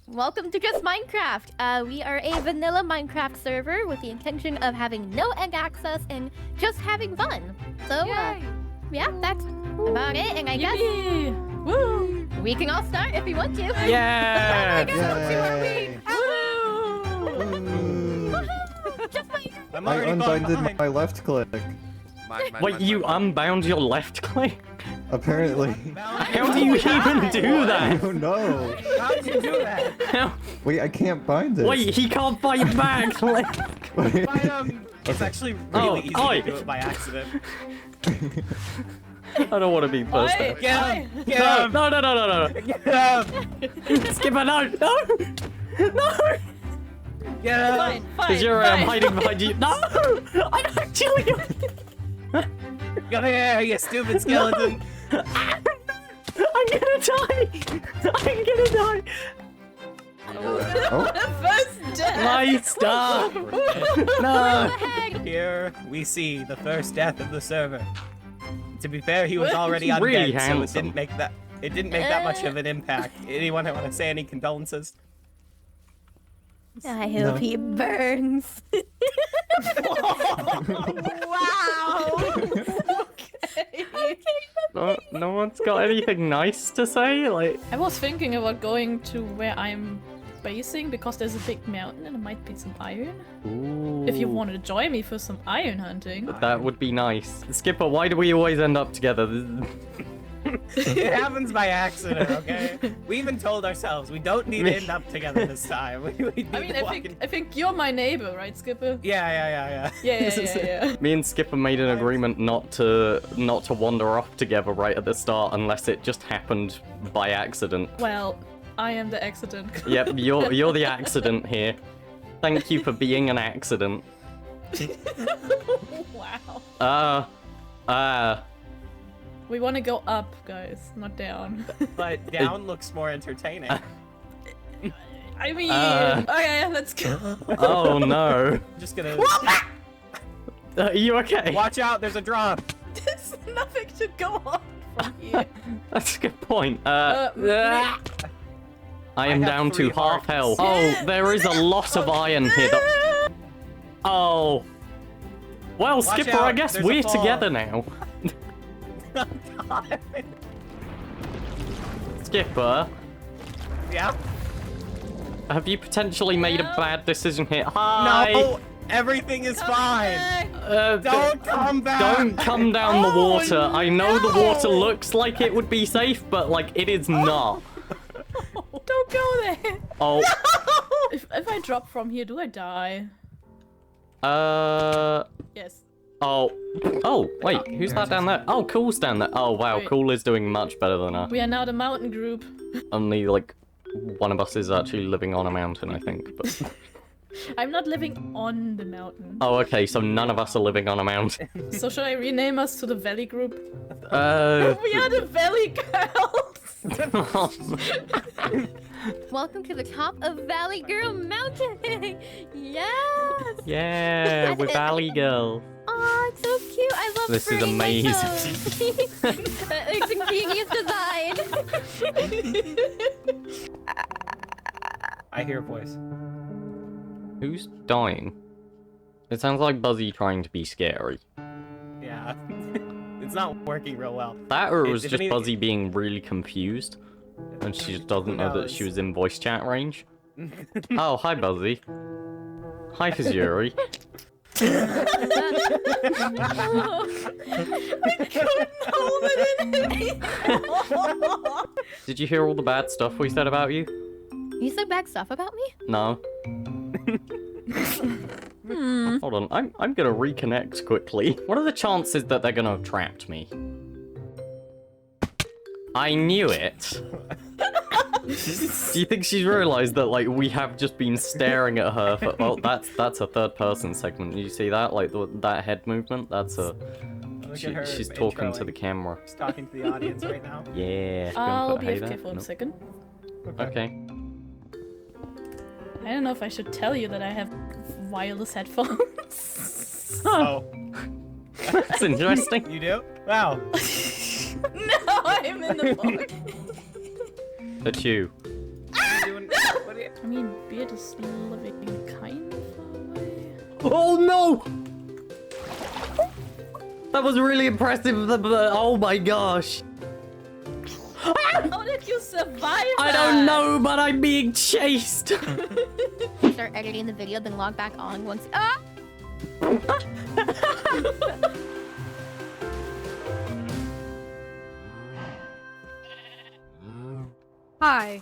Welcome to Just Minecraft. We are a vanilla Minecraft server with the intention of having no egg access and just having fun. So, yeah, that's about it. And I guess woo, we can all start if we want to. Yeah! I guess Just Minecraft. I unbinded my left click. Wait, you unbound your left click? Apparently. How do you even do I that? don't know. How did you do that? How? Wait, I can't bind it. Wait, he can't fight back! Like... Wait. It's actually really easy oi. to do it by accident. I don't want to be first. Get him! Get No, him! no, no, no, no, no. Get him! Skipper, no! No! No! Get him! Because I'm hiding behind you. No! I'm actually... Come here, you stupid skeleton! I'm gonna die! I'm gonna die! Oh. First death. Nice start! No! Here we see the first death of the server. To be fair, he was already He's undead, really so handsome. it didn't make that much of an impact. Anyone want to say any condolences? I hope he burns. Wow. No one's got anything nice to say? Like... I was thinking about going to where I'm basing because there's a big mountain and there might be some iron. Ooh. If you wanted to join me for some iron hunting. That would be nice. Skipper, why do we always end up together? It happens by accident, okay? We even told ourselves we don't need to end up together this time. We need I mean, to I think you're my neighbor, right, Skipper? Yeah. Yeah. Me and Skipper made an agreement not to wander off together right at the start unless it just happened by accident. Well, I am the accident. Yep, you're the accident here. Thank you for being an accident. Wow. We want to go up, guys, not down. But down looks more entertaining. I mean, okay, let's go. Oh no. I'm just gonna... Are you okay? Watch out, there's a drop! There's nothing to go on from here. That's a good point. me- I am have down 3 to half hearts. health. Oh, there is a lot of iron here. Oh. Well, Watch Skipper, out, I guess there's a we're fall. together now. Skipper, Yeah? have you potentially made a bad decision here? Hi! No! Everything is fine! Don't come back! Don't come down the water. I know the water looks like it would be safe, but, like, it is not. Don't go there. Oh. If I drop from here, do I die? Yes. Oh. Oh, wait, who's that down there? Oh, Cool's down there. Oh, wow, Wait. Cool is doing much better than us. We are now the mountain group. Only, like, one of us is actually living on a mountain, I think. But... I'm not living on the mountain. Oh, okay, so none of us are living on a mountain. So should I rename us to the Valley group? We We are the Valley Girls! Welcome to the top of Valley Girl Mountain. Yes. Yeah, we're Valley Girls. Oh, it's so cute. I love This is burning my amazing. toes. It's a genius design. I hear a voice. Who's dying? It sounds like Buzzy trying to be scary. Yeah. It's not working real well. That or it was If just anything- Buzzy being really confused. And she just doesn't know that knows? she was in voice chat range. Oh, hi Buzzy. Hi Fizuri. Oh. Hold it in. Did you hear all the bad stuff we said about you? You said bad stuff about me? No. Hold on, I'm gonna reconnect quickly. What are the chances that they're gonna have trapped me? I knew it. Do you think she's realized that, like, we have just been staring at her for... Oh, that's a third-person segment. Did you see that? Like, that head movement? That's a... Look at her She's talking to introing. the camera. She's talking to the audience right now. Yeah. I'll Hey be there. AFK for a Nope. second. Okay. I don't know if I should tell you that I have wireless headphones. Oh. That's interesting. You do? Wow. No, I'm in the book. That's you. What are you doing? What are mean, Beard is living kind of far away. Oh no! That was really impressive, but oh my gosh. How did you survive I don't know, but I'm being chased. Start editing the video, then log back on once. Ah! Hi.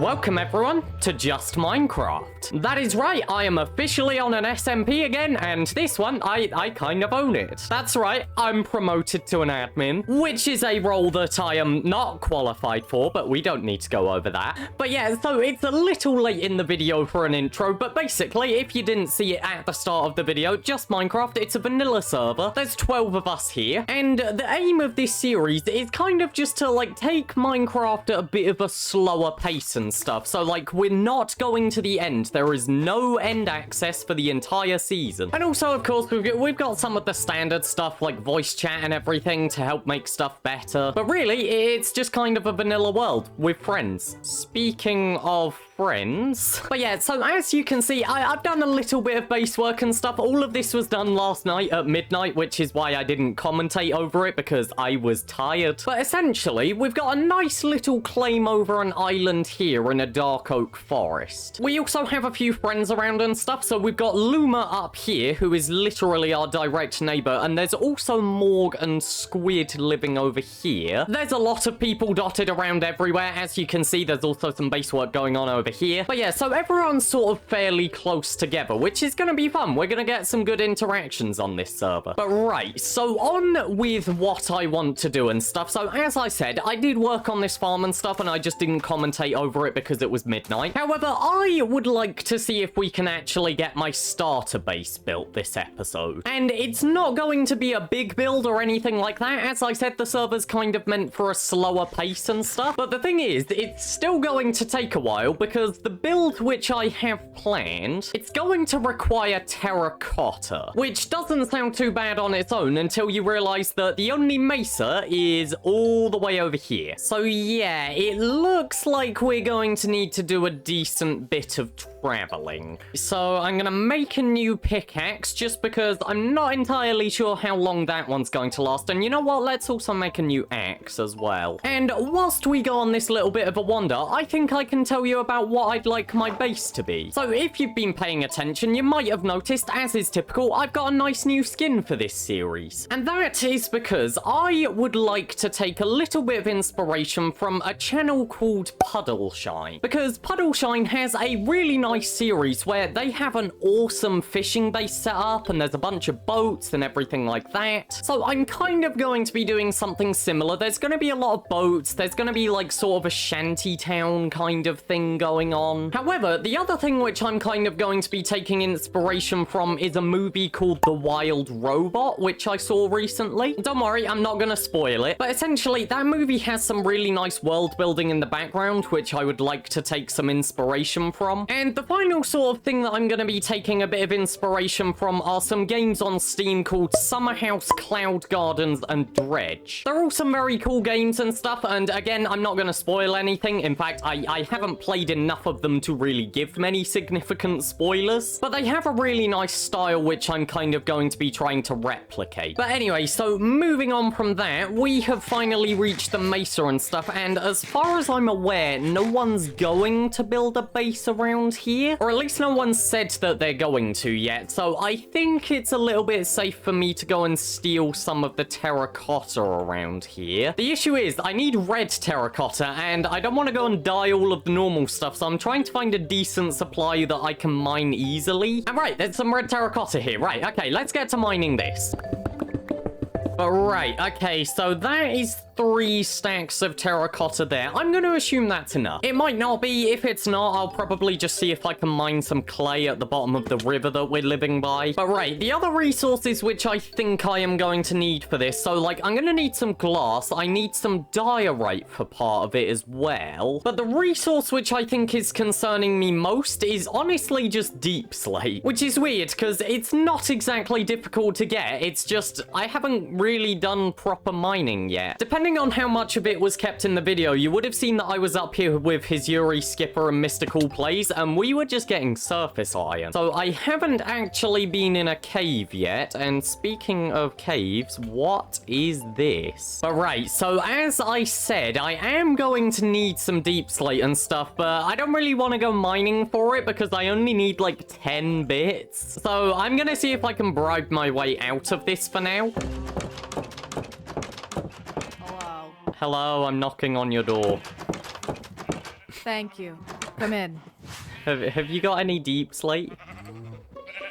Welcome everyone to Just Minecraft. That is right, I am officially on an SMP again, and this one, I kind of own it. That's right, I'm promoted to an admin, which is a role that I am not qualified for, but we don't need to go over that. But yeah, so it's a little late in the video for an intro, but basically, if you didn't see it at the start of the video, Just Minecraft, it's a vanilla server. There's 12 of us here, and the aim of this series is kind of just to, like, take Minecraft at a bit of a slower pace and stuff. So, like, we're not going to the end. There is no end access for the entire season. And also, of course, we've got some of the standard stuff like voice chat and everything to help make stuff better. But really, it's just kind of a vanilla world with friends. Speaking of friends. But yeah, so as you can see, I've done a little bit of base work and stuff. All of this was done last night at midnight, which is why I didn't commentate over it, because I was tired. But essentially, we've got a nice little claim over an island here in a dark oak forest. We also have a few friends around and stuff, so we've got Luma up here, who is literally our direct neighbor, and there's also Morg and Squid living over here. There's a lot of people dotted around everywhere. As you can see, there's also some base work going on over here. But yeah, so everyone's sort of fairly close together, which is gonna be fun. We're gonna get some good interactions on this server. But right, so on with what I want to do and stuff. So as I said, I did work on this farm and stuff, and I just didn't commentate over it because it was midnight. However, I would like to see if we can actually get my starter base built this episode. And it's not going to be a big build or anything like that. As I said, the server's kind of meant for a slower pace and stuff. But the thing is, it's still going to take a while, because the build which I have planned, it's going to require terracotta, which doesn't sound too bad on its own until you realize that the only mesa is all the way over here. So yeah, it looks like we're going to need to do a decent bit of traveling. So I'm gonna make a new pickaxe just because I'm not entirely sure how long that one's going to last. And you know what? Let's also make a new axe as well. And whilst we go on this little bit of a wander, I think I can tell you about what I'd like my base to be. So if you've been paying attention, you might have noticed, as is typical, I've got a nice new skin for this series. And that is because I would like to take a little bit of inspiration from a channel called Puddleshine. Because Puddleshine has a really nice series where they have an awesome fishing base set up, and there's a bunch of boats and everything like that. So I'm kind of going to be doing something similar. There's going to be a lot of boats. There's going to be like sort of a shanty town kind of thing going on. However, the other thing which I'm kind of going to be taking inspiration from is a movie called The Wild Robot, which I saw recently. Don't worry, I'm not going to spoil it. But essentially, that movie has some really nice world building in the background, which I would like to take some inspiration from. And the final sort of thing that I'm going to be taking a bit of inspiration from are some games on Steam called Summer House, Cloud Gardens, and Dredge. They're all some very cool games and stuff, and again, I'm not going to spoil anything. In fact, I haven't played enough of them to really give many significant spoilers, but they have a really nice style which I'm kind of going to be trying to replicate. But anyway, so moving on from that, we have finally reached the mesa and stuff, and as far as I'm aware, no one's going to build a base around here, or at least no one said that they're going to yet, so I think it's a little bit safe for me to go and steal some of the terracotta around here. The issue is, I need red terracotta, and I don't want to go and dye all of the normal stuff, so I'm trying to find a decent supply that I can mine easily. And right, there's some red terracotta here. Right, okay, let's get to mining this. But right, okay, so that is 3 stacks of terracotta there. I'm going to assume that's enough. It might not be. If it's not, I'll probably just see if I can mine some clay at the bottom of the river that we're living by. But right, the other resources which I think I am going to need for this. So, like, I'm going to need some glass. I need some diorite for part of it as well. But the resource which I think is concerning me most is honestly just deep slate. Which is weird, because it's not exactly difficult to get. It's just, I haven't really done proper mining yet. Depending on how much of it was kept in the video, you would have seen that I was up here with his Yuri, Skipper, and Mystical Plays, and we were just getting surface iron. So I haven't actually been in a cave yet, and speaking of caves, what is this? But right, so as I said, I am going to need some deep slate and stuff, but I don't really want to go mining for it because I only need like 10 bits. So I'm gonna see if I can bribe my way out of this for now. Hello, I'm knocking on your door. Thank you. Come in. Have you got any deep slate?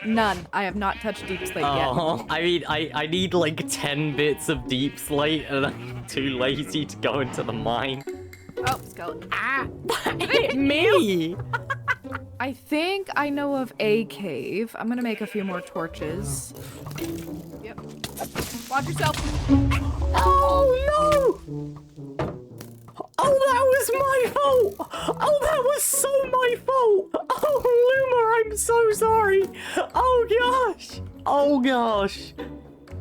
None. I have not touched deep slate Oh, I mean, I need like 10 bits of deep slate and I'm too lazy to go into the mine. yet. Oh, skeleton. Ah, hit me! I think I know of a cave. I'm gonna make a few more torches. Yep. Watch yourself. Oh, no! Oh, that was my fault! Oh, that was so my fault! Oh, Luma, I'm so sorry! Oh, gosh! Oh, gosh!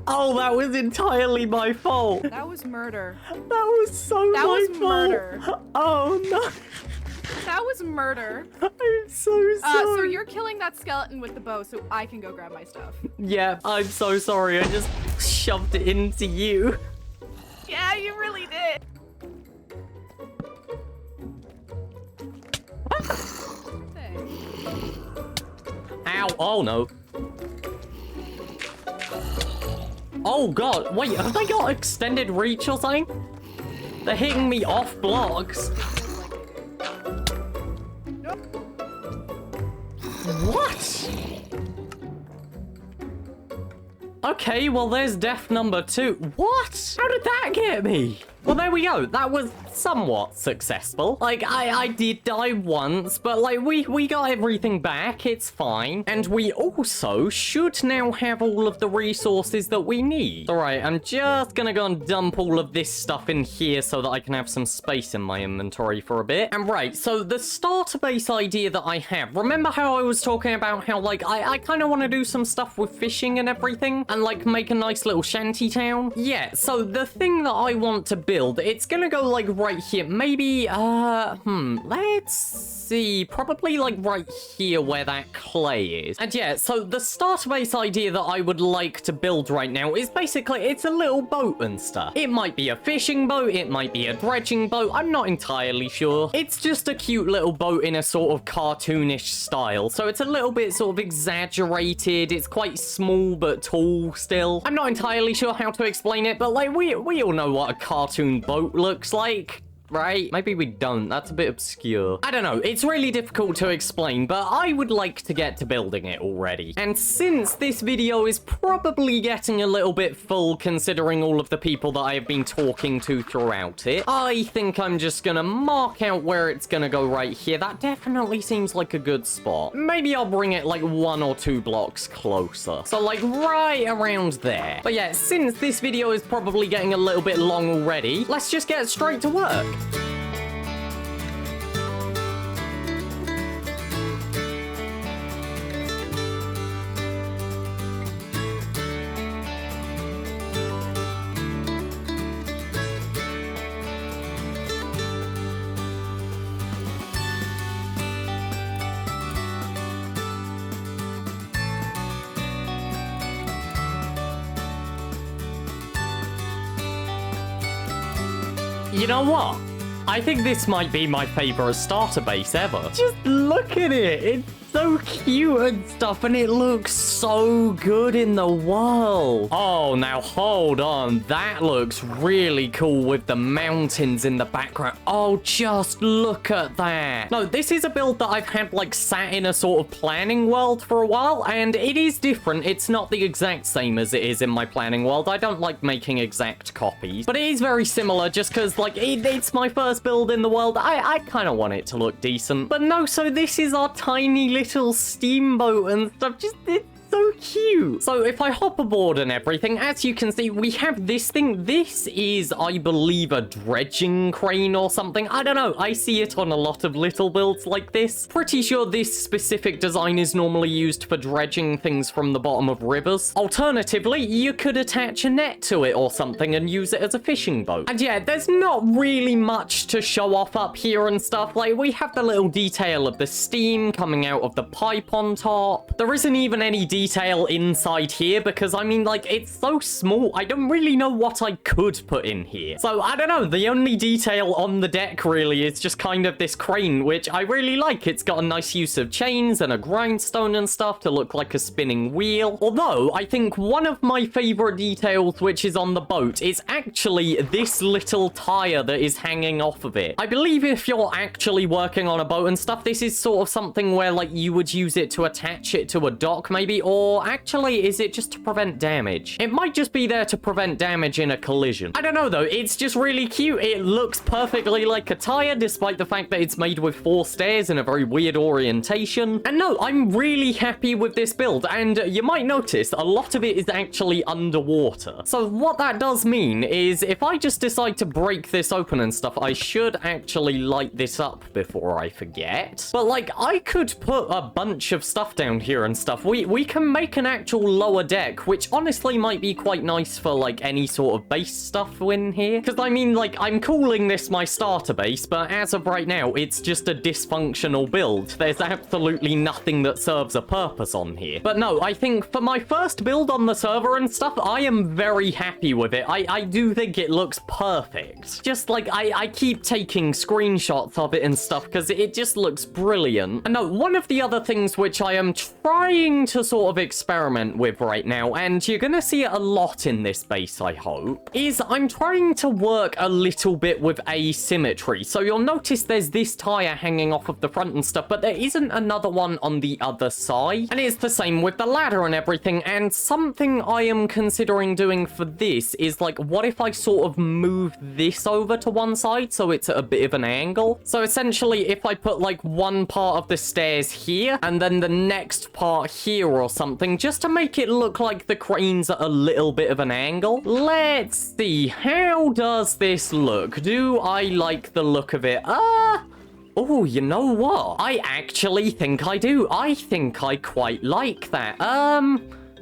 Oh, that was entirely my fault! That was murder. That was so my fault! Murder. Oh, no! That was murder. I'm so sorry! So you're killing that skeleton with the bow so I can go grab my stuff. Yeah, I'm so sorry. I just shoved it into you. Yeah, you really did. Ow. Oh, no. Oh, God. Wait, have they got extended reach or something? They're hitting me off blocks. What? Okay, well, there's death number 2. What? How did that get me? Well, there we go. That was somewhat successful. Like, I did die once, but, like, we got everything back. It's fine. And we also should now have all of the resources that we need. All right, I'm just gonna go and dump all of this stuff in here so that I can have some space in my inventory for a bit. And right, so the starter base idea that I have, remember how I was talking about how, like, I kind of want to do some stuff with fishing and everything? And, like, make a nice little shanty town? Yeah, so the thing that I want to build, it's gonna go like right here. Maybe, let's see. Probably like right here where that clay is. And yeah, so the starter base idea that I would like to build right now is basically, it's a little boat and stuff. It might be a fishing boat. It might be a dredging boat. I'm not entirely sure. It's just a cute little boat in a sort of cartoonish style. So it's a little bit sort of exaggerated. It's quite small but tall still. I'm not entirely sure how to explain it, but like we all know what a cartoon boat looks like, right? Maybe we don't. That's a bit obscure. I don't know. It's really difficult to explain, but I would like to get to building it already. And since this video is probably getting a little bit full considering all of the people that I have been talking to throughout it, I think I'm just gonna mark out where it's gonna go right here. That definitely seems like a good spot. Maybe I'll bring it like 1 or 2 blocks closer. So like right around there. But yeah, since this video is probably getting a little bit long already, let's just get straight to work. You know what? I think this might be my favorite starter base ever. Just look at it. so cute and stuff, and it looks so good in the world. Oh, now hold on. That looks really cool with the mountains in the background. Oh, just look at that. No, this is a build that I've had like sat in a sort of planning world for a while, and it is different. It's not the exact same as it is in my planning world. I don't like making exact copies, but it is very similar just because like it's my first build in the world. I kind of want it to look decent. But no, so this is our tiny little steamboat and stuff. Just it's so cute. So if I hop aboard and everything, as you can see, we have this thing. This is, I believe, a dredging crane or something. I don't know. I see it on a lot of little builds like this. Pretty sure this specific design is normally used for dredging things from the bottom of rivers. Alternatively, you could attach a net to it or something and use it as a fishing boat. And yeah, there's not really much to show off up here and stuff. Like, we have the little detail of the steam coming out of the pipe on top. There isn't even any detail inside here because, I mean, like, it's so small. I don't really know what I could put in here. So, I don't know. The only detail on the deck, really, is just kind of this crane, which I really like. It's got a nice use of chains and a grindstone and stuff to look like a spinning wheel. Although, I think one of my favorite details, which is on the boat, is actually this little tire that is hanging off of it. I believe if you're actually working on a boat and stuff, this is sort of something where, like, you would use it to attach it to a dock, maybe, or actually, is it just to prevent damage? It might just be there to prevent damage in a collision. I don't know, though. It's just really cute. It looks perfectly like a tire, despite the fact that it's made with 4 stairs in a very weird orientation. And no, I'm really happy with this build, and you might notice a lot of it is actually underwater. So what that does mean is if I just decide to break this open and stuff, I should actually light this up before I forget. But, like, I could put a bunch of stuff down here and stuff. We can make an actual lower deck, which honestly might be quite nice for, like, any sort of base stuff in here. Because, I mean, like, I'm calling this my starter base, but as of right now, it's just a dysfunctional build. There's absolutely nothing that serves a purpose on here. But no, I think for my first build on the server and stuff, I am very happy with it. I do think it looks perfect. Just, like, I keep taking screenshots of it and stuff because it just looks brilliant. And no, one of the other things which I am trying to sort of experiment with right now, and you're gonna see it a lot in this base, I hope, is I'm trying to work a little bit with asymmetry. So you'll notice there's this tire hanging off of the front and stuff, but there isn't another one on the other side. And it's the same with the ladder and everything, and something I am considering doing for this is, like, what if I sort of move this over to one side so it's at a bit of an angle? So essentially, if I put, like, one part of the stairs here, and then the next part here or something, just to make it look like the crane's at a little bit of an angle. Let's see, how does this look? Do I like the look of it? Oh, you know what? I actually think I do. I think I quite like that.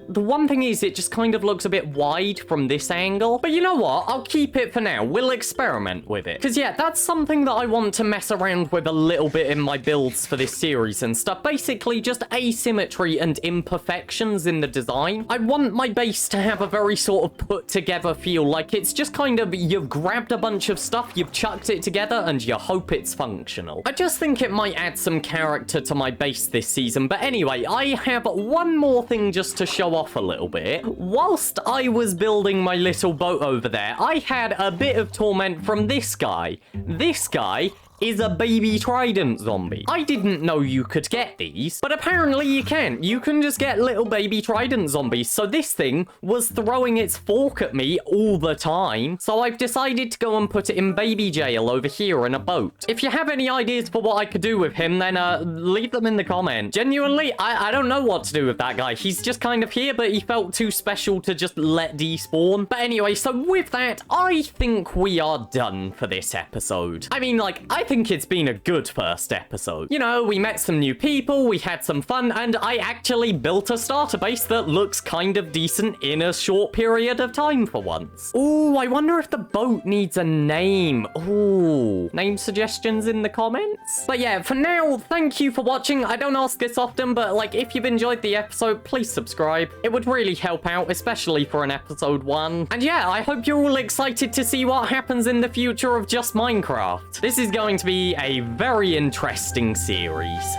The one thing is, it just kind of looks a bit wide from this angle. But you know what? I'll keep it for now. We'll experiment with it. Because, yeah, that's something that I want to mess around with a little bit in my builds for this series and stuff. Basically, just asymmetry and imperfections in the design. I want my base to have a very sort of put-together feel. Like, it's just kind of, you've grabbed a bunch of stuff, you've chucked it together, and you hope it's functional. I just think it might add some character to my base this season. But anyway, I have one more thing just to show off a little bit. Whilst I was building my little boat over there, I had a bit of torment from this guy. This guy is a baby trident zombie. I didn't know you could get these, but apparently you can. You can just get little baby trident zombies. So this thing was throwing its fork at me all the time. So I've decided to go and put it in baby jail over here in a boat. If you have any ideas for what I could do with him, then leave them in the comment. Genuinely, I don't know what to do with that guy. He's just kind of here, but he felt too special to just let despawn. But anyway, so with that, I think we are done for this episode. I mean, like, I think it's been a good first episode. You know, we met some new people, we had some fun, and I actually built a starter base that looks kind of decent in a short period of time for once. Ooh, I wonder if the boat needs a name. Ooh, name suggestions in the comments? But yeah, for now, thank you for watching. I don't ask this often, but like, if you've enjoyed the episode, please subscribe. It would really help out, especially for an episode 1. And yeah, I hope you're all excited to see what happens in the future of Just Minecraft. This is going to be a very interesting series.